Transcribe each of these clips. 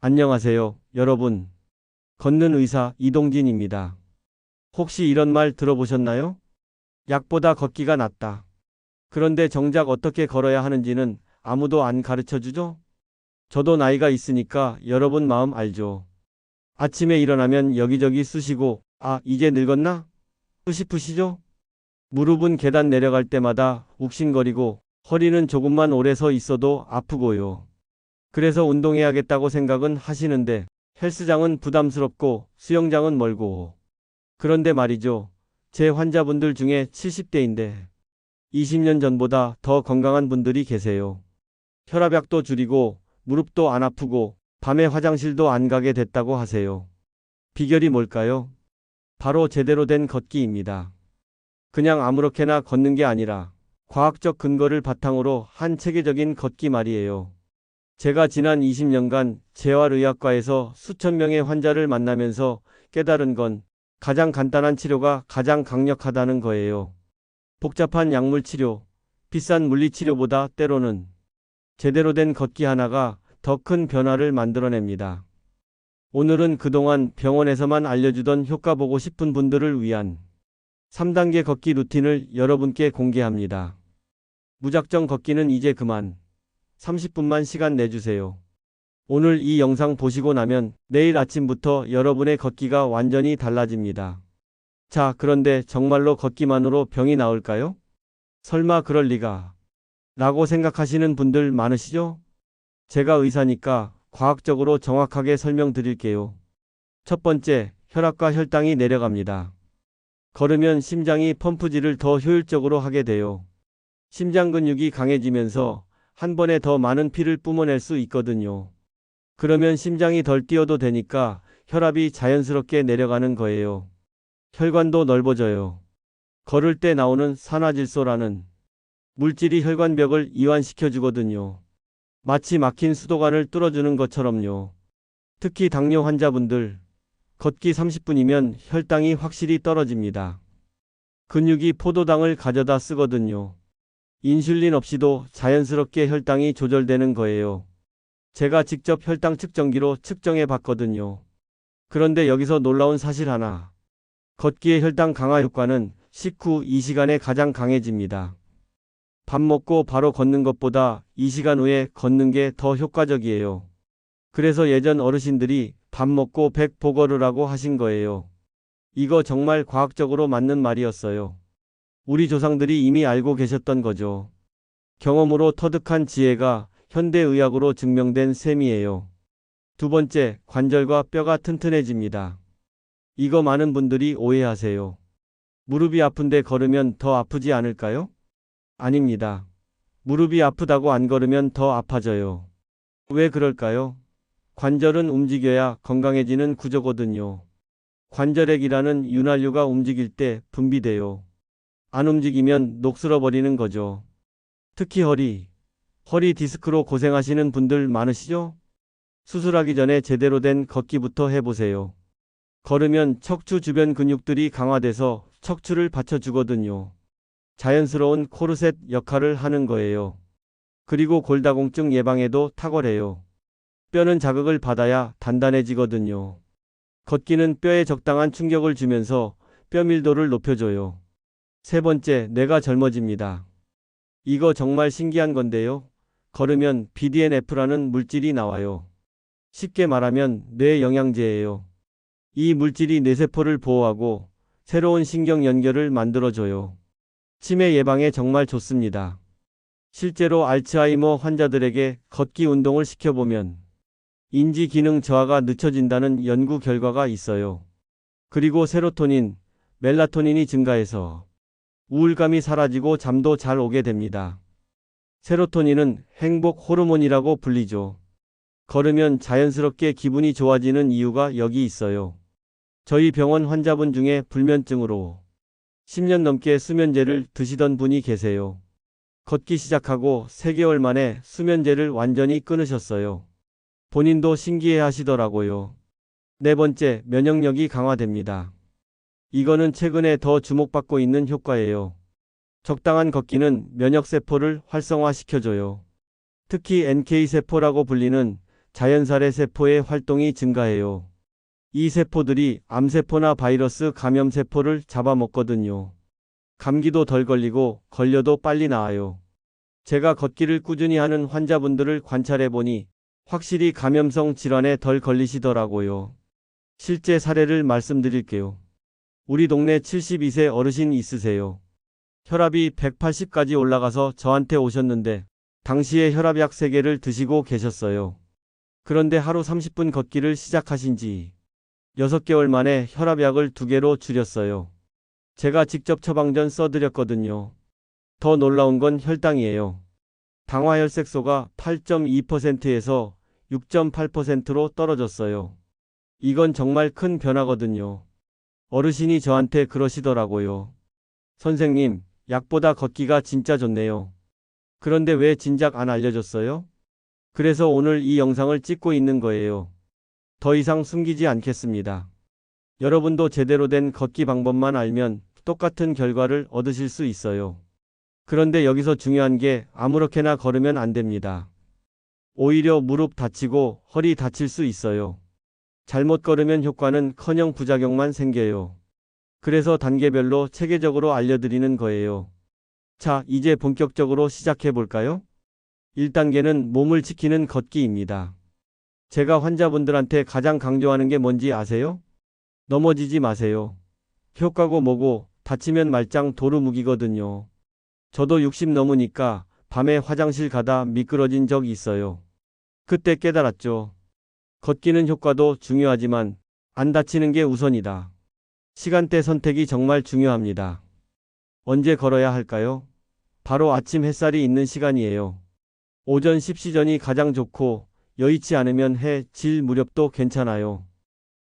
안녕하세요, 여러분. 걷는 의사 이동진입니다. 혹시 이런 말 들어보셨나요? 약보다 걷기가 낫다. 그런데 정작 어떻게 걸어야 하는지는 아무도 안 가르쳐 주죠? 저도 나이가 있으니까 여러분 마음 알죠. 아침에 일어나면 여기저기 쑤시고, 아, 이제 늙었나? 싶으시죠? 무릎은 계단 내려갈 때마다 욱신거리고, 허리는 조금만 오래 서 있어도 아프고요. 그래서 운동해야겠다고 생각은 하시는데 헬스장은 부담스럽고 수영장은 멀고. 그런데 말이죠. 제 환자분들 중에 70대인데 20년 전보다 더 건강한 분들이 계세요. 혈압약도 줄이고 무릎도 안 아프고 밤에 화장실도 안 가게 됐다고 하세요. 비결이 뭘까요? 바로 제대로 된 걷기입니다. 그냥 아무렇게나 걷는 게 아니라 과학적 근거를 바탕으로 한 체계적인 걷기 말이에요. 제가 지난 20년간 재활의학과에서 수천 명의 환자를 만나면서 깨달은 건 가장 간단한 치료가 가장 강력하다는 거예요. 복잡한 약물 치료, 비싼 물리 치료보다 때로는 제대로 된 걷기 하나가 더 큰 변화를 만들어냅니다. 오늘은 그동안 병원에서만 알려주던 효과 보고 싶은 분들을 위한 3단계 걷기 루틴을 여러분께 공개합니다. 무작정 걷기는 이제 그만. 30분만 시간 내주세요. 오늘 이 영상 보시고 나면 내일 아침부터 여러분의 걷기가 완전히 달라집니다. 자, 그런데 정말로 걷기만으로 병이 나을까요? 설마 그럴 리가. 라고 생각하시는 분들 많으시죠? 제가 의사니까 과학적으로 정확하게 설명드릴게요. 첫 번째, 혈압과 혈당이 내려갑니다. 걸으면 심장이 펌프질을 더 효율적으로 하게 돼요. 심장 근육이 강해지면서 한 번에 더 많은 피를 뿜어낼 수 있거든요. 그러면 심장이 덜 뛰어도 되니까 혈압이 자연스럽게 내려가는 거예요. 혈관도 넓어져요. 걸을 때 나오는 산화질소라는 물질이 혈관벽을 이완시켜 주거든요. 마치 막힌 수도관을 뚫어주는 것처럼요. 특히 당뇨 환자분들, 걷기 30분이면 혈당이 확실히 떨어집니다. 근육이 포도당을 가져다 쓰거든요. 인슐린 없이도 자연스럽게 혈당이 조절되는 거예요. 제가 직접 혈당 측정기로 측정해 봤거든요. 그런데 여기서 놀라운 사실 하나. 걷기의 혈당 강화 효과는 식후 2시간에 가장 강해집니다. 밥 먹고 바로 걷는 것보다 2시간 후에 걷는 게 더 효과적이에요. 그래서 예전 어르신들이 밥 먹고 백 보거르라고 하신 거예요. 이거 정말 과학적으로 맞는 말이었어요. 우리 조상들이 이미 알고 계셨던 거죠. 경험으로 터득한 지혜가 현대의학으로 증명된 셈이에요. 두 번째, 관절과 뼈가 튼튼해집니다. 이거 많은 분들이 오해하세요. 무릎이 아픈데 걸으면 더 아프지 않을까요? 아닙니다. 무릎이 아프다고 안 걸으면 더 아파져요. 왜 그럴까요? 관절은 움직여야 건강해지는 구조거든요. 관절액이라는 윤활유가 움직일 때 분비돼요. 안 움직이면 녹슬어 버리는 거죠. 특히 허리 디스크로 고생하시는 분들 많으시죠? 수술하기 전에 제대로 된 걷기부터 해보세요. 걸으면 척추 주변 근육들이 강화돼서 척추를 받쳐주거든요. 자연스러운 코르셋 역할을 하는 거예요. 그리고 골다공증 예방에도 탁월해요. 뼈는 자극을 받아야 단단해지거든요. 걷기는 뼈에 적당한 충격을 주면서 뼈 밀도를 높여줘요. 세 번째, 뇌가 젊어집니다. 이거 정말 신기한 건데요. 걸으면 BDNF라는 물질이 나와요. 쉽게 말하면 뇌 영양제예요. 이 물질이 뇌세포를 보호하고 새로운 신경 연결을 만들어줘요. 치매 예방에 정말 좋습니다. 실제로 알츠하이머 환자들에게 걷기 운동을 시켜보면 인지 기능 저하가 늦춰진다는 연구 결과가 있어요. 그리고 세로토닌, 멜라토닌이 증가해서 우울감이 사라지고 잠도 잘 오게 됩니다. 세로토닌은 행복 호르몬이라고 불리죠. 걸으면 자연스럽게 기분이 좋아지는 이유가 여기 있어요. 저희 병원 환자분 중에 불면증으로 10년 넘게 수면제를 드시던 분이 계세요. 걷기 시작하고 3개월 만에 수면제를 완전히 끊으셨어요. 본인도 신기해 하시더라고요. 네 번째, 면역력이 강화됩니다. 이거는 최근에 더 주목받고 있는 효과예요. 적당한 걷기는 면역세포를 활성화시켜줘요. 특히 NK세포라고 불리는 자연살해 세포의 활동이 증가해요. 이 세포들이 암세포나 바이러스 감염세포를 잡아먹거든요. 감기도 덜 걸리고 걸려도 빨리 나아요. 제가 걷기를 꾸준히 하는 환자분들을 관찰해 보니 확실히 감염성 질환에 덜 걸리시더라고요. 실제 사례를 말씀드릴게요. 우리 동네 72세 어르신 있으세요. 혈압이 180까지 올라가서 저한테 오셨는데 당시에 혈압약 3개를 드시고 계셨어요. 그런데 하루 30분 걷기를 시작하신 지 6개월 만에 혈압약을 2개로 줄였어요. 제가 직접 처방전 써드렸거든요. 더 놀라운 건 혈당이에요. 당화혈색소가 8.2%에서 6.8%로 떨어졌어요. 이건 정말 큰 변화거든요. 어르신이 저한테 그러시더라고요. 선생님, 약보다 걷기가 진짜 좋네요. 그런데 왜 진작 안 알려줬어요? 그래서 오늘 이 영상을 찍고 있는 거예요. 더 이상 숨기지 않겠습니다. 여러분도 제대로 된 걷기 방법만 알면 똑같은 결과를 얻으실 수 있어요. 그런데 여기서 중요한 게 아무렇게나 걸으면 안 됩니다. 오히려 무릎 다치고 허리 다칠 수 있어요. 잘못 걸으면 효과는 커녕 부작용만 생겨요. 그래서 단계별로 체계적으로 알려드리는 거예요. 자, 이제 본격적으로 시작해 볼까요? 1단계는 몸을 지키는 걷기입니다. 제가 환자분들한테 가장 강조하는 게 뭔지 아세요? 넘어지지 마세요. 효과고 뭐고 다치면 말짱 도루묵이거든요. 저도 60 넘으니까 밤에 화장실 가다 미끄러진 적 있어요. 그때 깨달았죠. 걷기는 효과도 중요하지만 안 다치는 게 우선이다. 시간대 선택이 정말 중요합니다. 언제 걸어야 할까요? 바로 아침 햇살이 있는 시간이에요. 오전 10시 전이 가장 좋고 여의치 않으면 해 질 무렵도 괜찮아요.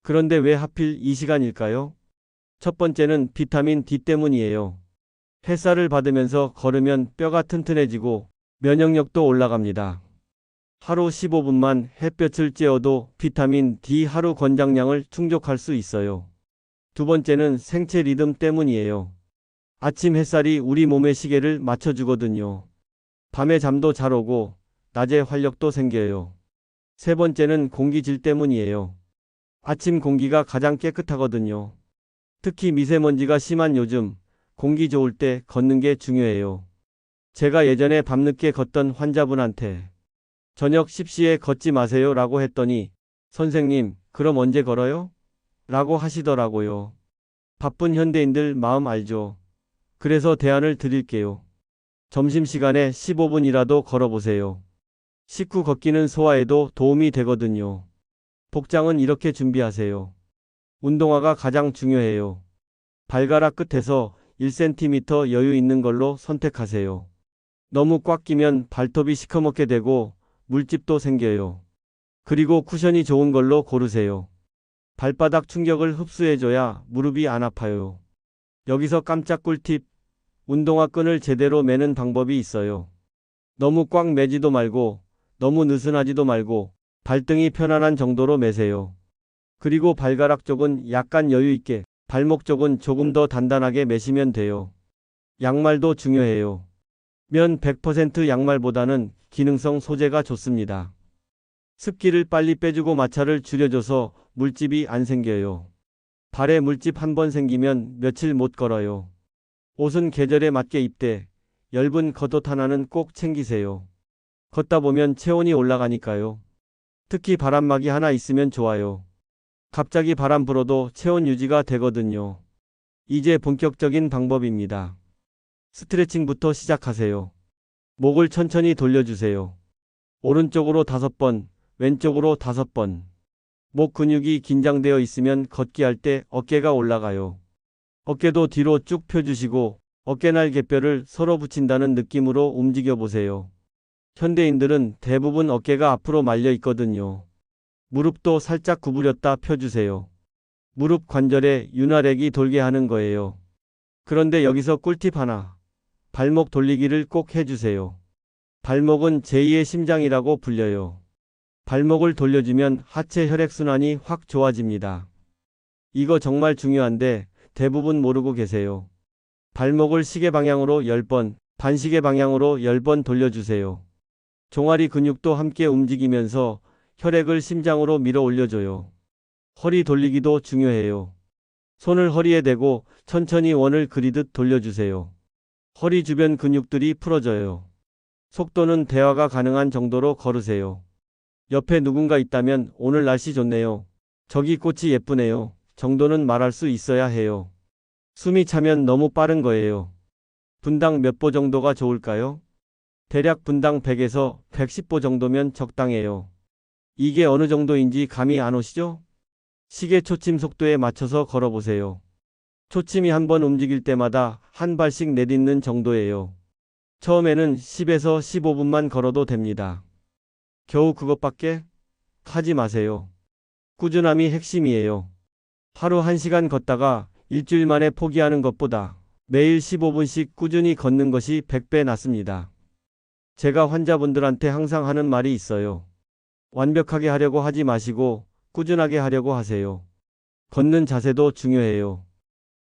그런데 왜 하필 이 시간일까요? 첫 번째는 비타민 D 때문이에요. 햇살을 받으면서 걸으면 뼈가 튼튼해지고 면역력도 올라갑니다. 하루 15분만 햇볕을 쬐어도 비타민 D 하루 권장량을 충족할 수 있어요. 두 번째는 생체 리듬 때문이에요. 아침 햇살이 우리 몸의 시계를 맞춰주거든요. 밤에 잠도 잘 오고 낮에 활력도 생겨요. 세 번째는 공기질 때문이에요. 아침 공기가 가장 깨끗하거든요. 특히 미세먼지가 심한 요즘 공기 좋을 때 걷는 게 중요해요. 제가 예전에 밤늦게 걷던 환자분한테 저녁 10시에 걷지 마세요 라고 했더니 선생님, 그럼 언제 걸어요? 라고 하시더라고요. 바쁜 현대인들 마음 알죠? 그래서 대안을 드릴게요. 점심시간에 15분이라도 걸어보세요. 식후 걷기는 소화에도 도움이 되거든요. 복장은 이렇게 준비하세요. 운동화가 가장 중요해요. 발가락 끝에서 1cm 여유 있는 걸로 선택하세요. 너무 꽉 끼면 발톱이 시커멓게 되고 물집도 생겨요. 그리고 쿠션이 좋은 걸로 고르세요. 발바닥 충격을 흡수해줘야 무릎이 안 아파요. 여기서 깜짝 꿀팁, 운동화 끈을 제대로 매는 방법이 있어요. 너무 꽉 매지도 말고 너무 느슨하지도 말고 발등이 편안한 정도로 매세요. 그리고 발가락 쪽은 약간 여유 있게, 발목 쪽은 조금 더 단단하게 매시면 돼요. 양말도 중요해요. 면 100% 양말보다는 기능성 소재가 좋습니다. 습기를 빨리 빼주고 마찰을 줄여줘서 물집이 안 생겨요. 발에 물집 한 번 생기면 며칠 못 걸어요. 옷은 계절에 맞게 입되 얇은 겉옷 하나는 꼭 챙기세요. 걷다 보면 체온이 올라가니까요. 특히 바람막이 하나 있으면 좋아요. 갑자기 바람 불어도 체온 유지가 되거든요. 이제 본격적인 방법입니다. 스트레칭부터 시작하세요. 목을 천천히 돌려주세요. 오른쪽으로 5번, 왼쪽으로 5번. 목 근육이 긴장되어 있으면 걷기 할 때 어깨가 올라가요. 어깨도 뒤로 쭉 펴주시고 어깨날개뼈를 서로 붙인다는 느낌으로 움직여 보세요. 현대인들은 대부분 어깨가 앞으로 말려 있거든요. 무릎도 살짝 구부렸다 펴주세요. 무릎 관절에 윤활액이 돌게 하는 거예요. 그런데 여기서 꿀팁 하나. 발목 돌리기를 꼭 해주세요. 발목은 제2의 심장이라고 불려요. 발목을 돌려주면 하체 혈액순환이 확 좋아집니다. 이거 정말 중요한데 대부분 모르고 계세요. 발목을 시계 방향으로 10번, 반시계 방향으로 10번 돌려주세요. 종아리 근육도 함께 움직이면서 혈액을 심장으로 밀어 올려줘요. 허리 돌리기도 중요해요. 손을 허리에 대고 천천히 원을 그리듯 돌려주세요. 허리 주변 근육들이 풀어져요. 속도는 대화가 가능한 정도로 걸으세요. 옆에 누군가 있다면 오늘 날씨 좋네요. 저기 꽃이 예쁘네요. 정도는 말할 수 있어야 해요. 숨이 차면 너무 빠른 거예요. 분당 몇 보 정도가 좋을까요? 대략 분당 100에서 110보 정도면 적당해요. 이게 어느 정도인지 감이 안 오시죠? 시계 초침 속도에 맞춰서 걸어보세요. 초침이 한 번 움직일 때마다 한 발씩 내딛는 정도예요. 처음에는 10에서 15분만 걸어도 됩니다. 겨우 그것밖에 하지 마세요. 꾸준함이 핵심이에요. 하루 1시간 걷다가 일주일 만에 포기하는 것보다 매일 15분씩 꾸준히 걷는 것이 100배 낫습니다. 제가 환자분들한테 항상 하는 말이 있어요. 완벽하게 하려고 하지 마시고 꾸준하게 하려고 하세요. 걷는 자세도 중요해요.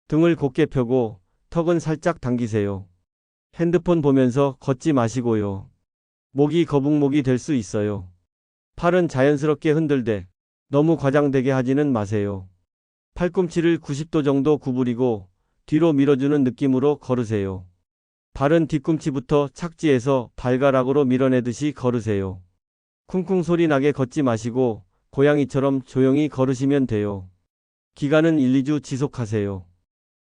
등을 곧게 펴고 턱은 살짝 당기세요. 핸드폰 보면서 걷지 마시고요. 목이 거북목이 될 수 있어요. 팔은 자연스럽게 흔들되 너무 과장되게 하지는 마세요. 팔꿈치를 90도 정도 구부리고 뒤로 밀어주는 느낌으로 걸으세요. 발은 뒤꿈치부터 착지해서 발가락으로 밀어내듯이 걸으세요. 쿵쿵 소리 나게 걷지 마시고 고양이처럼 조용히 걸으시면 돼요. 기간은 1, 2주 지속하세요.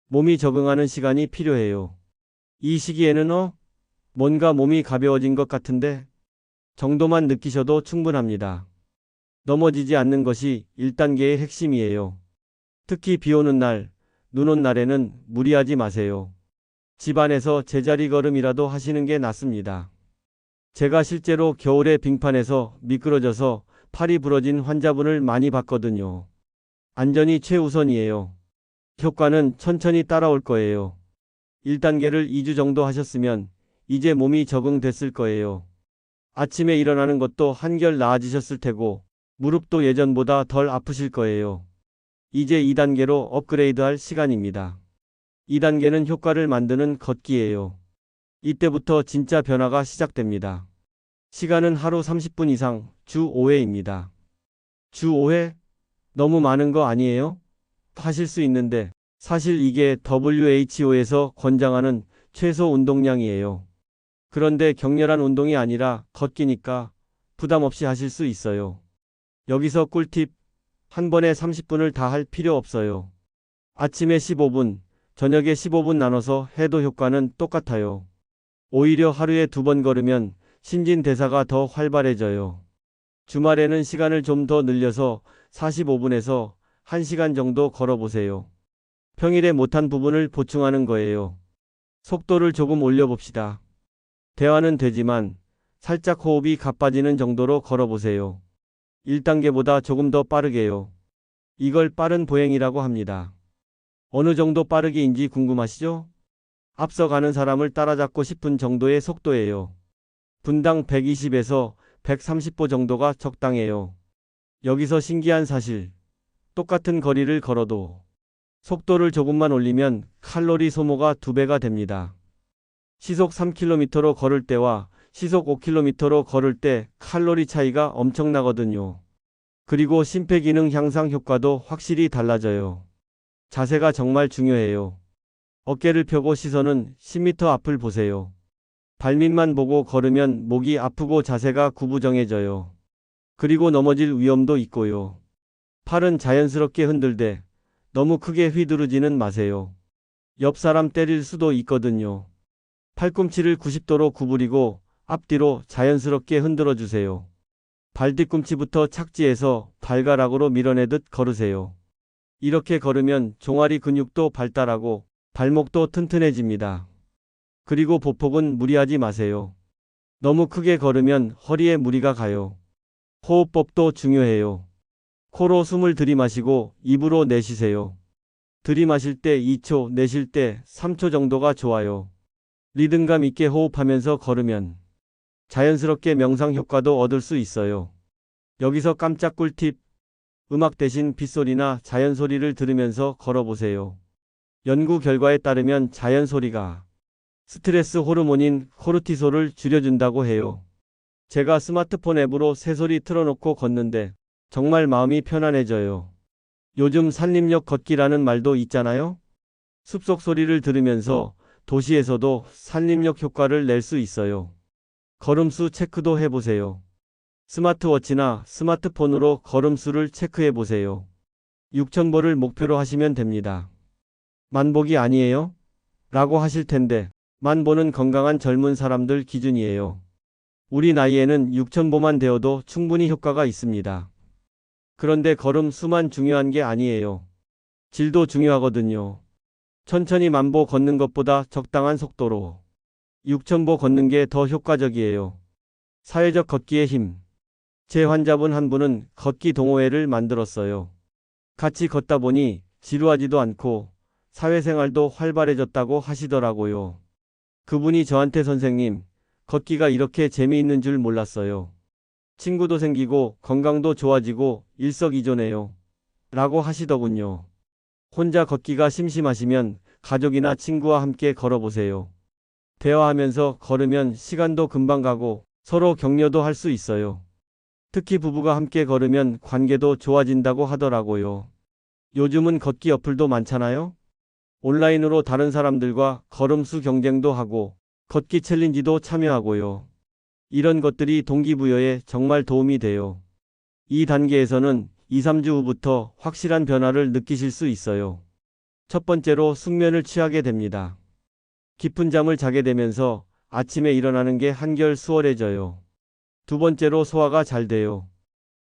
몸이 적응하는 시간이 필요해요. 이 시기에는 뭔가 몸이 가벼워진 것 같은데 정도만 느끼셔도 충분합니다. 넘어지지 않는 것이 1단계의 핵심이에요. 특히 비 오는 날, 눈 온 날에는 무리하지 마세요. 집안에서 제자리 걸음이라도 하시는 게 낫습니다. 제가 실제로 겨울에 빙판에서 미끄러져서 팔이 부러진 환자분을 많이 봤거든요. 안전이 최우선이에요. 효과는 천천히 따라올 거예요. 1단계를 2주 정도 하셨으면 이제 몸이 적응됐을 거예요. 아침에 일어나는 것도 한결 나아지셨을 테고 무릎도 예전보다 덜 아프실 거예요. 이제 2단계로 업그레이드할 시간입니다. 2단계는 효과를 만드는 걷기예요. 이때부터 진짜 변화가 시작됩니다. 시간은 하루 30분 이상 주 5회입니다. 주 5회? 너무 많은 거 아니에요? 하실 수 있는데 사실 이게 WHO에서 권장하는 최소 운동량이에요. 그런데 격렬한 운동이 아니라 걷기니까 부담 없이 하실 수 있어요. 여기서 꿀팁, 한 번에 30분을 다 할 필요 없어요. 아침에 15분, 저녁에 15분 나눠서 해도 효과는 똑같아요. 오히려 하루에 2번 걸으면 신진대사가 더 활발해져요. 주말에는 시간을 좀 더 늘려서 45분에서 1시간 정도 걸어보세요. 평일에 못한 부분을 보충하는 거예요. 속도를 조금 올려봅시다. 대화는 되지만 살짝 호흡이 가빠지는 정도로 걸어보세요. 1단계보다 조금 더 빠르게요. 이걸 빠른 보행이라고 합니다. 어느 정도 빠르기인지 궁금하시죠? 앞서가는 사람을 따라잡고 싶은 정도의 속도예요. 분당 120에서 130보 정도가 적당해요. 여기서 신기한 사실. 똑같은 거리를 걸어도 속도를 조금만 올리면 칼로리 소모가 2배가 됩니다. 시속 3km로 걸을 때와 시속 5km로 걸을 때 칼로리 차이가 엄청나거든요. 그리고 심폐기능 향상 효과도 확실히 달라져요. 자세가 정말 중요해요. 어깨를 펴고 시선은 10m 앞을 보세요. 발밑만 보고 걸으면 목이 아프고 자세가 구부정해져요. 그리고 넘어질 위험도 있고요. 팔은 자연스럽게 흔들되 너무 크게 휘두르지는 마세요. 옆 사람 때릴 수도 있거든요. 팔꿈치를 90도로 구부리고 앞뒤로 자연스럽게 흔들어 주세요. 발뒤꿈치부터 착지해서 발가락으로 밀어내듯 걸으세요. 이렇게 걸으면 종아리 근육도 발달하고 발목도 튼튼해집니다. 그리고 보폭은 무리하지 마세요. 너무 크게 걸으면 허리에 무리가 가요. 호흡법도 중요해요. 코로 숨을 들이마시고 입으로 내쉬세요. 들이마실 때 2초, 내쉴 때 3초 정도가 좋아요. 리듬감 있게 호흡하면서 걸으면 자연스럽게 명상 효과도 얻을 수 있어요. 여기서 깜짝 꿀팁. 음악 대신 빗소리나 자연 소리를 들으면서 걸어보세요. 연구 결과에 따르면 자연 소리가 스트레스 호르몬인 코르티솔을 줄여준다고 해요. 제가 스마트폰 앱으로 새소리 틀어놓고 걷는데 정말 마음이 편안해져요. 요즘 산림욕 걷기라는 말도 있잖아요. 숲속 소리를 들으면서 도시에서도 산림욕 효과를 낼 수 있어요. 걸음수 체크도 해보세요. 스마트워치나 스마트폰으로 걸음수를 체크해보세요. 6,000보를 목표로 하시면 됩니다. 만보기 아니에요? 라고 하실 텐데, 만보는 건강한 젊은 사람들 기준이에요. 우리 나이에는 6,000보만 되어도 충분히 효과가 있습니다. 그런데 걸음 수만 중요한 게 아니에요. 질도 중요하거든요. 천천히 만보 걷는 것보다 적당한 속도로 6,000보 걷는 게 더 효과적이에요. 사회적 걷기의 힘. 제 환자분 한 분은 걷기 동호회를 만들었어요. 같이 걷다 보니 지루하지도 않고 사회생활도 활발해졌다고 하시더라고요. 그분이 저한테 선생님, 걷기가 이렇게 재미있는 줄 몰랐어요. 친구도 생기고 건강도 좋아지고 일석이조네요. 라고 하시더군요. 혼자 걷기가 심심하시면 가족이나 친구와 함께 걸어보세요. 대화하면서 걸으면 시간도 금방 가고 서로 격려도 할 수 있어요. 특히 부부가 함께 걸으면 관계도 좋아진다고 하더라고요. 요즘은 걷기 어플도 많잖아요. 온라인으로 다른 사람들과 걸음수 경쟁도 하고 걷기 챌린지도 참여하고요. 이런 것들이 동기부여에 정말 도움이 돼요. 이 단계에서는 2, 3주 후부터 확실한 변화를 느끼실 수 있어요. 첫 번째로 숙면을 취하게 됩니다. 깊은 잠을 자게 되면서 아침에 일어나는 게 한결 수월해져요. 두 번째로 소화가 잘 돼요.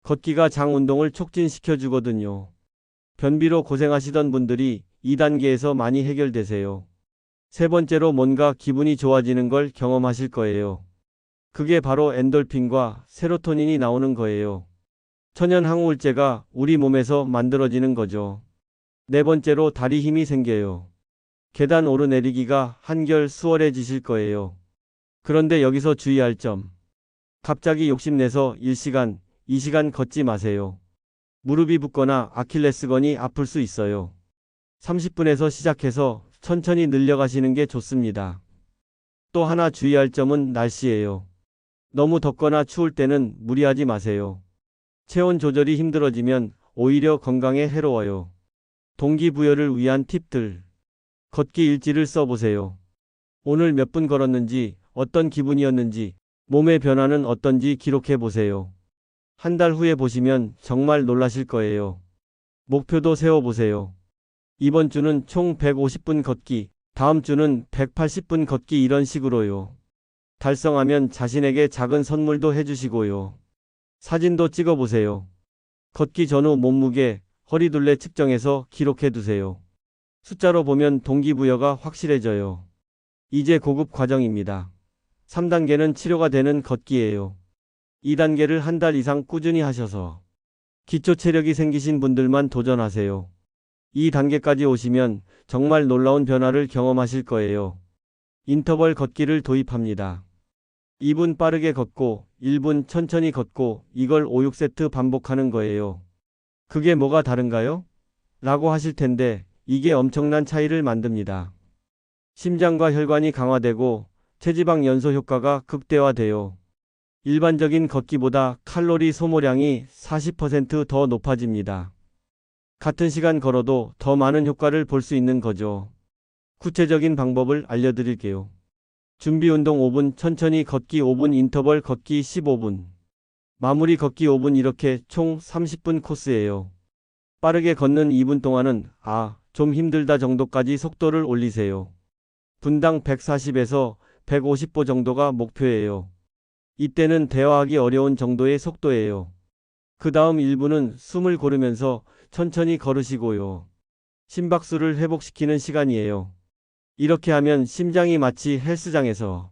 걷기가 장 운동을 촉진시켜 주거든요. 변비로 고생하시던 분들이 2단계에서 많이 해결되세요. 세 번째로 뭔가 기분이 좋아지는 걸 경험하실 거예요. 그게 바로 엔돌핀과 세로토닌이 나오는 거예요. 천연 항우울제가 우리 몸에서 만들어지는 거죠. 네 번째로 다리 힘이 생겨요. 계단 오르내리기가 한결 수월해지실 거예요. 그런데 여기서 주의할 점. 갑자기 욕심내서 1시간, 2시간 걷지 마세요. 무릎이 붓거나 아킬레스건이 아플 수 있어요. 30분에서 시작해서 천천히 늘려가시는 게 좋습니다. 또 하나 주의할 점은 날씨예요. 너무 덥거나 추울 때는 무리하지 마세요. 체온 조절이 힘들어지면 오히려 건강에 해로워요. 동기부여를 위한 팁들. 걷기 일지를 써보세요. 오늘 몇 분 걸었는지, 어떤 기분이었는지, 몸의 변화는 어떤지 기록해 보세요. 한 달 후에 보시면 정말 놀라실 거예요. 목표도 세워보세요. 이번 주는 총 150분 걷기, 다음 주는 180분 걷기 이런 식으로요. 달성하면 자신에게 작은 선물도 해주시고요. 사진도 찍어보세요. 걷기 전후 몸무게, 허리둘레 측정해서 기록해두세요. 숫자로 보면 동기부여가 확실해져요. 이제 고급 과정입니다. 3단계는 치료가 되는 걷기예요. 2단계를 한 달 이상 꾸준히 하셔서 기초 체력이 생기신 분들만 도전하세요. 이 단계까지 오시면 정말 놀라운 변화를 경험하실 거예요. 인터벌 걷기를 도입합니다. 2분 빠르게 걷고 1분 천천히 걷고 이걸 5, 6세트 반복하는 거예요. 그게 뭐가 다른가요? 라고 하실 텐데 이게 엄청난 차이를 만듭니다. 심장과 혈관이 강화되고 체지방 연소 효과가 극대화돼요. 일반적인 걷기보다 칼로리 소모량이 40% 더 높아집니다. 같은 시간 걸어도 더 많은 효과를 볼 수 있는 거죠. 구체적인 방법을 알려드릴게요. 준비 운동 5분, 천천히 걷기 5분, 인터벌 걷기 15분. 마무리 걷기 5분 이렇게 총 30분 코스예요. 빠르게 걷는 2분 동안은 좀 힘들다 정도까지 속도를 올리세요. 분당 140에서 150보 정도가 목표예요. 이때는 대화하기 어려운 정도의 속도예요. 그 다음 1분은 숨을 고르면서 천천히 걸으시고요. 심박수를 회복시키는 시간이에요. 이렇게 하면 심장이 마치 헬스장에서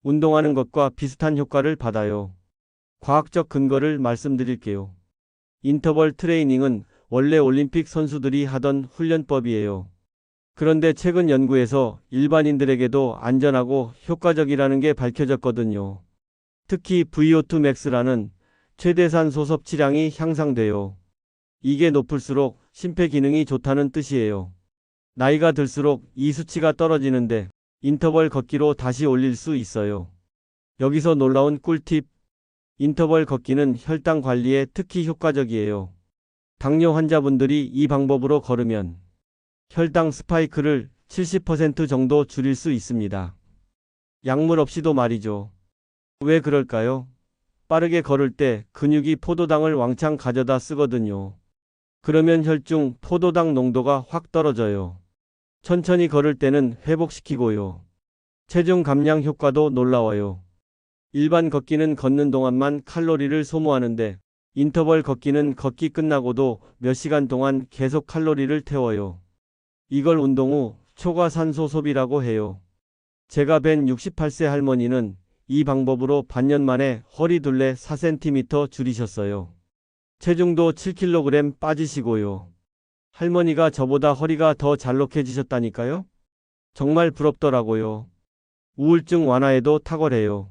운동하는 것과 비슷한 효과를 받아요. 과학적 근거를 말씀드릴게요. 인터벌 트레이닝은 원래 올림픽 선수들이 하던 훈련법이에요. 그런데 최근 연구에서 일반인들에게도 안전하고 효과적이라는 게 밝혀졌거든요. 특히 VO2 max라는 최대산소 섭취량이 향상돼요. 이게 높을수록 심폐기능이 좋다는 뜻이에요. 나이가 들수록 이 수치가 떨어지는데 인터벌 걷기로 다시 올릴 수 있어요. 여기서 놀라운 꿀팁, 인터벌 걷기는 혈당 관리에 특히 효과적이에요. 당뇨 환자분들이 이 방법으로 걸으면 혈당 스파이크를 70% 정도 줄일 수 있습니다. 약물 없이도 말이죠. 왜 그럴까요? 빠르게 걸을 때 근육이 포도당을 왕창 가져다 쓰거든요. 그러면 혈중 포도당 농도가 확 떨어져요. 천천히 걸을 때는 회복시키고요. 체중 감량 효과도 놀라워요. 일반 걷기는 걷는 동안만 칼로리를 소모하는데 인터벌 걷기는 걷기 끝나고도 몇 시간 동안 계속 칼로리를 태워요. 이걸 운동 후 초과 산소 소비라고 해요. 제가 뵌 68세 할머니는 이 방법으로 반년 만에 허리 둘레 4cm 줄이셨어요. 체중도 7kg 빠지시고요. 할머니가 저보다 허리가 더 잘록해지셨다니까요? 정말 부럽더라고요. 우울증 완화에도 탁월해요.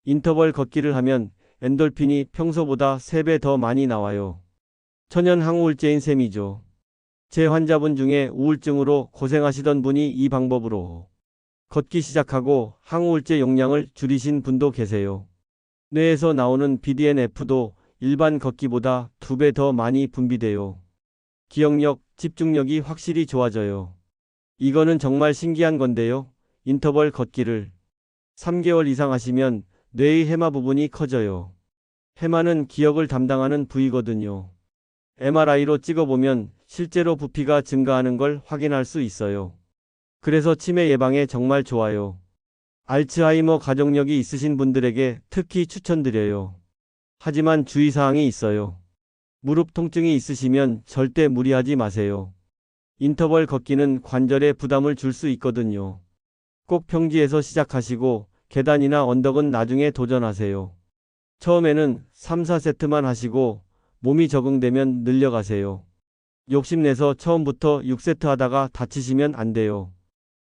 인터벌 걷기를 하면 엔돌핀이 평소보다 3배 더 많이 나와요. 천연 항우울제인 셈이죠. 제 환자분 중에 우울증으로 고생하시던 분이 이 방법으로 걷기 시작하고 항우울제 용량을 줄이신 분도 계세요. 뇌에서 나오는 BDNF도 일반 걷기보다 2배 더 많이 분비돼요. 기억력, 집중력이 확실히 좋아져요. 이거는 정말 신기한 건데요. 인터벌 걷기를 3개월 이상 하시면 뇌의 해마 부분이 커져요. 해마는 기억을 담당하는 부위거든요. MRI로 찍어보면 실제로 부피가 증가하는 걸 확인할 수 있어요. 그래서 치매 예방에 정말 좋아요. 알츠하이머 가족력이 있으신 분들에게 특히 추천드려요. 하지만 주의사항이 있어요. 무릎 통증이 있으시면 절대 무리하지 마세요. 인터벌 걷기는 관절에 부담을 줄 수 있거든요. 꼭 평지에서 시작하시고 계단이나 언덕은 나중에 도전하세요. 처음에는 3, 4세트만 하시고 몸이 적응되면 늘려가세요. 욕심내서 처음부터 6세트 하다가 다치시면 안 돼요.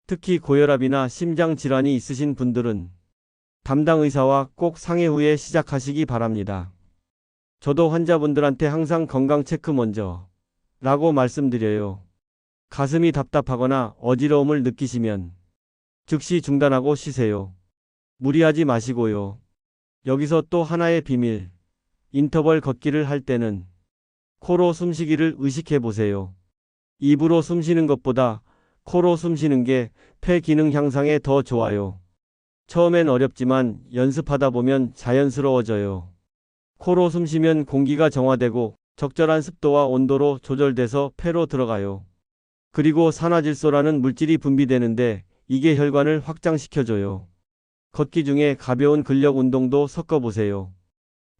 특히 고혈압이나 심장 질환이 있으신 분들은 담당 의사와 꼭 상의 후에 시작하시기 바랍니다. 저도 환자분들한테 항상 건강 체크 먼저 라고 말씀드려요. 가슴이 답답하거나 어지러움을 느끼시면 즉시 중단하고 쉬세요. 무리하지 마시고요. 여기서 또 하나의 비밀. 인터벌 걷기를 할 때는 코로 숨쉬기를 의식해 보세요. 입으로 숨쉬는 것보다 코로 숨쉬는 게 폐 기능 향상에 더 좋아요. 처음엔 어렵지만 연습하다 보면 자연스러워져요. 코로 숨쉬면 공기가 정화되고 적절한 습도와 온도로 조절돼서 폐로 들어가요. 그리고 산화질소라는 물질이 분비되는데 이게 혈관을 확장시켜줘요. 걷기 중에 가벼운 근력 운동도 섞어보세요.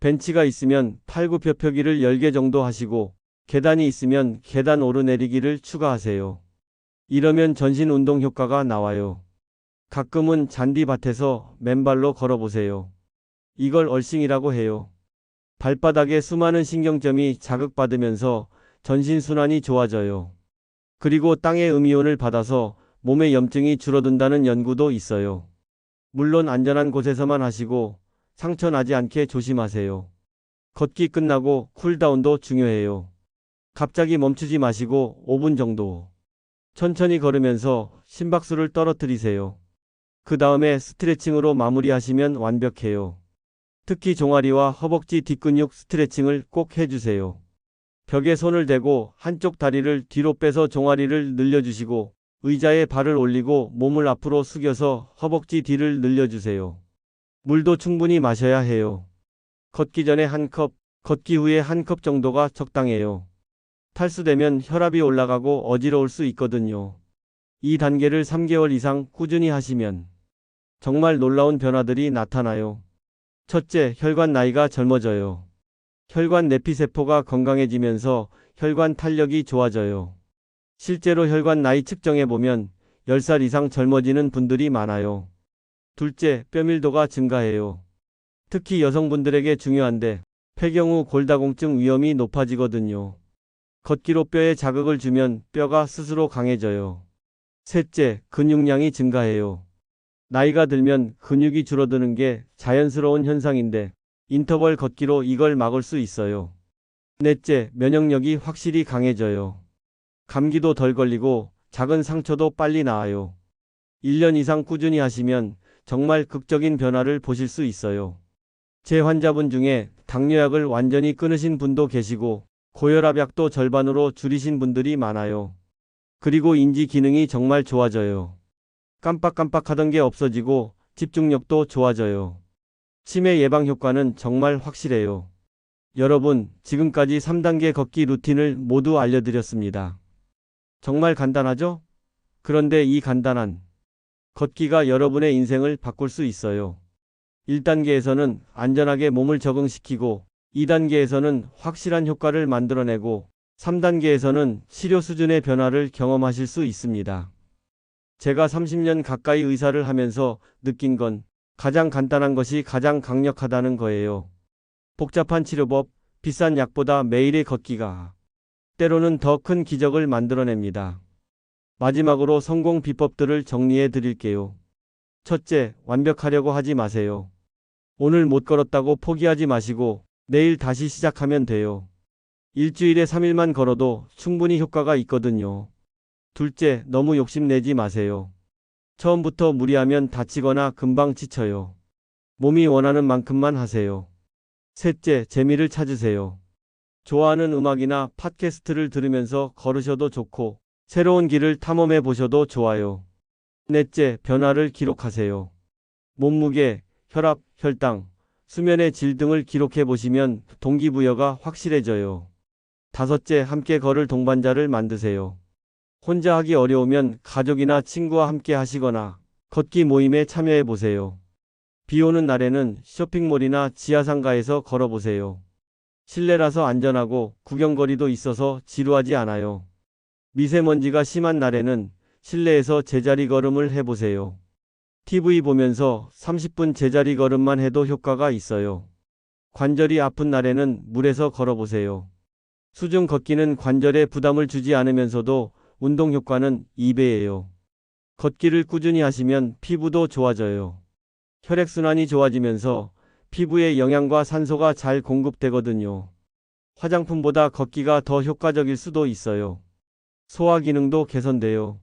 벤치가 있으면 팔굽혀펴기를 10개 정도 하시고 계단이 있으면 계단 오르내리기를 추가하세요. 이러면 전신 운동 효과가 나와요. 가끔은 잔디밭에서 맨발로 걸어보세요. 이걸 얼싱이라고 해요. 발바닥에 수많은 신경점이 자극받으면서 전신순환이 좋아져요. 그리고 땅의 음이온을 받아서 몸의 염증이 줄어든다는 연구도 있어요. 물론 안전한 곳에서만 하시고 상처 나지 않게 조심하세요. 걷기 끝나고 쿨다운도 중요해요. 갑자기 멈추지 마시고 5분 정도 천천히 걸으면서 심박수를 떨어뜨리세요. 그 다음에 스트레칭으로 마무리하시면 완벽해요. 특히 종아리와 허벅지 뒷근육 스트레칭을 꼭 해주세요. 벽에 손을 대고 한쪽 다리를 뒤로 빼서 종아리를 늘려주시고 의자에 발을 올리고 몸을 앞으로 숙여서 허벅지 뒤를 늘려주세요. 물도 충분히 마셔야 해요. 걷기 전에 한 컵, 걷기 후에 한 컵 정도가 적당해요. 탈수되면 혈압이 올라가고 어지러울 수 있거든요. 이 단계를 3개월 이상 꾸준히 하시면 정말 놀라운 변화들이 나타나요. 첫째, 혈관 나이가 젊어져요. 혈관 내피세포가 건강해지면서 혈관 탄력이 좋아져요. 실제로 혈관 나이 측정해보면 10살 이상 젊어지는 분들이 많아요. 둘째, 뼈밀도가 증가해요. 특히 여성분들에게 중요한데 폐경 후 골다공증 위험이 높아지거든요. 걷기로 뼈에 자극을 주면 뼈가 스스로 강해져요. 셋째, 근육량이 증가해요. 나이가 들면 근육이 줄어드는 게 자연스러운 현상인데 인터벌 걷기로 이걸 막을 수 있어요. 넷째, 면역력이 확실히 강해져요. 감기도 덜 걸리고 작은 상처도 빨리 나아요. 1년 이상 꾸준히 하시면 정말 극적인 변화를 보실 수 있어요. 제 환자분 중에 당뇨약을 완전히 끊으신 분도 계시고 고혈압약도 절반으로 줄이신 분들이 많아요. 그리고 인지 기능이 정말 좋아져요. 깜빡깜빡하던 게 없어지고 집중력도 좋아져요. 치매 예방 효과는 정말 확실해요. 여러분, 지금까지 3단계 걷기 루틴을 모두 알려드렸습니다. 정말 간단하죠? 그런데 이 간단한 걷기가 여러분의 인생을 바꿀 수 있어요. 1단계에서는 안전하게 몸을 적응시키고 2단계에서는 확실한 효과를 만들어내고 3단계에서는 치료 수준의 변화를 경험하실 수 있습니다. 제가 30년 가까이 의사를 하면서 느낀 건 가장 간단한 것이 가장 강력하다는 거예요. 복잡한 치료법, 비싼 약보다 매일의 걷기가 때로는 더 큰 기적을 만들어냅니다. 마지막으로 성공 비법들을 정리해 드릴게요. 첫째, 완벽하려고 하지 마세요. 오늘 못 걸었다고 포기하지 마시고 내일 다시 시작하면 돼요. 일주일에 3일만 걸어도 충분히 효과가 있거든요. 둘째, 너무 욕심내지 마세요. 처음부터 무리하면 다치거나 금방 지쳐요. 몸이 원하는 만큼만 하세요. 셋째, 재미를 찾으세요. 좋아하는 음악이나 팟캐스트를 들으면서 걸으셔도 좋고 새로운 길을 탐험해 보셔도 좋아요. 넷째, 변화를 기록하세요. 몸무게, 혈압, 혈당, 수면의 질 등을 기록해 보시면 동기부여가 확실해져요. 다섯째, 함께 걸을 동반자를 만드세요. 혼자 하기 어려우면 가족이나 친구와 함께 하시거나 걷기 모임에 참여해 보세요. 비 오는 날에는 쇼핑몰이나 지하상가에서 걸어보세요. 실내라서 안전하고 구경거리도 있어서 지루하지 않아요. 미세먼지가 심한 날에는 실내에서 제자리 걸음을 해보세요. TV 보면서 30분 제자리 걸음만 해도 효과가 있어요. 관절이 아픈 날에는 물에서 걸어보세요. 수중 걷기는 관절에 부담을 주지 않으면서도 운동 효과는 2배예요. 걷기를 꾸준히 하시면 피부도 좋아져요. 혈액순환이 좋아지면서 피부에 영양과 산소가 잘 공급되거든요. 화장품보다 걷기가 더 효과적일 수도 있어요. 소화 기능도 개선돼요.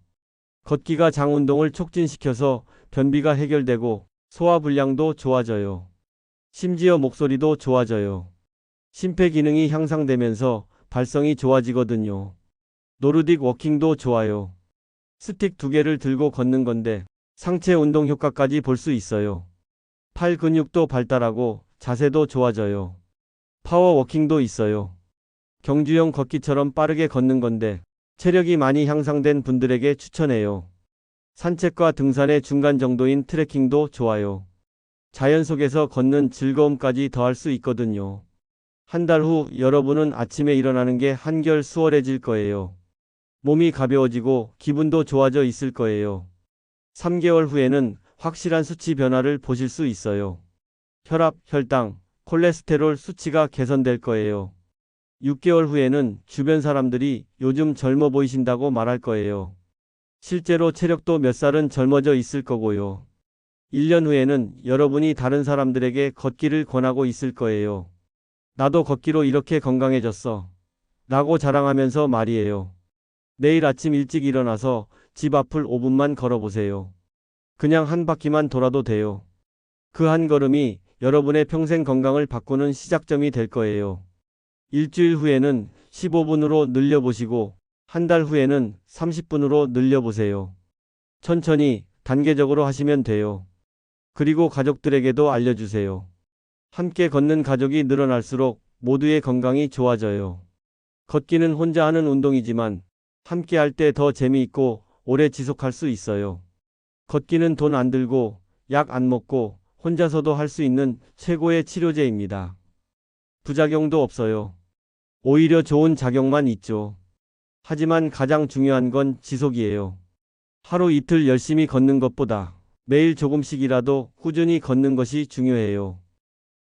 걷기가 장 운동을 촉진시켜서 변비가 해결되고 소화불량도 좋아져요. 심지어 목소리도 좋아져요. 심폐 기능이 향상되면서 발성이 좋아지거든요. 노르딕 워킹도 좋아요. 스틱 2개를 들고 걷는 건데 상체 운동 효과까지 볼 수 있어요. 팔 근육도 발달하고 자세도 좋아져요. 파워워킹도 있어요. 경주용 걷기처럼 빠르게 걷는 건데 체력이 많이 향상된 분들에게 추천해요. 산책과 등산의 중간 정도인 트레킹도 좋아요. 자연 속에서 걷는 즐거움까지 더할 수 있거든요. 한 달 후 여러분은 아침에 일어나는 게 한결 수월해질 거예요. 몸이 가벼워지고 기분도 좋아져 있을 거예요. 3개월 후에는 확실한 수치 변화를 보실 수 있어요. 혈압, 혈당, 콜레스테롤 수치가 개선될 거예요. 6개월 후에는 주변 사람들이 요즘 젊어 보이신다고 말할 거예요. 실제로 체력도 몇 살은 젊어져 있을 거고요. 1년 후에는 여러분이 다른 사람들에게 걷기를 권하고 있을 거예요. 나도 걷기로 이렇게 건강해졌어. 라고 자랑하면서 말이에요. 내일 아침 일찍 일어나서 집 앞을 5분만 걸어보세요. 그냥 한 바퀴만 돌아도 돼요. 그 한 걸음이 여러분의 평생 건강을 바꾸는 시작점이 될 거예요. 일주일 후에는 15분으로 늘려보시고 한 달 후에는 30분으로 늘려보세요. 천천히 단계적으로 하시면 돼요. 그리고 가족들에게도 알려주세요. 함께 걷는 가족이 늘어날수록 모두의 건강이 좋아져요. 걷기는 혼자 하는 운동이지만 함께 할 때 더 재미있고 오래 지속할 수 있어요. 걷기는 돈 안 들고 약 안 먹고 혼자서도 할 수 있는 최고의 치료제입니다. 부작용도 없어요. 오히려 좋은 작용만 있죠. 하지만 가장 중요한 건 지속이에요. 하루 이틀 열심히 걷는 것보다 매일 조금씩이라도 꾸준히 걷는 것이 중요해요.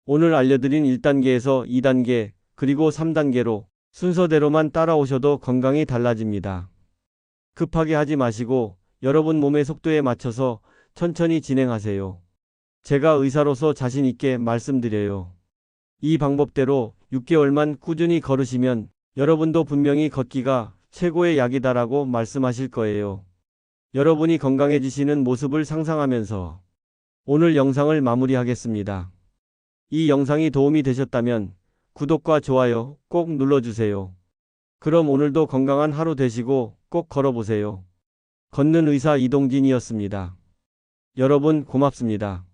오늘 알려드린 1단계에서 2단계, 그리고 3단계로 순서대로만 따라오셔도 건강이 달라집니다. 급하게 하지 마시고 여러분 몸의 속도에 맞춰서 천천히 진행하세요. 제가 의사로서 자신 있게 말씀드려요. 이 방법대로 6개월만 꾸준히 걸으시면 여러분도 분명히 걷기가 최고의 약이다라고 말씀하실 거예요. 여러분이 건강해지시는 모습을 상상하면서 오늘 영상을 마무리하겠습니다. 이 영상이 도움이 되셨다면 구독과 좋아요 꼭 눌러주세요. 그럼 오늘도 건강한 하루 되시고 꼭 걸어보세요. 걷는 의사 이동진이었습니다. 여러분 고맙습니다.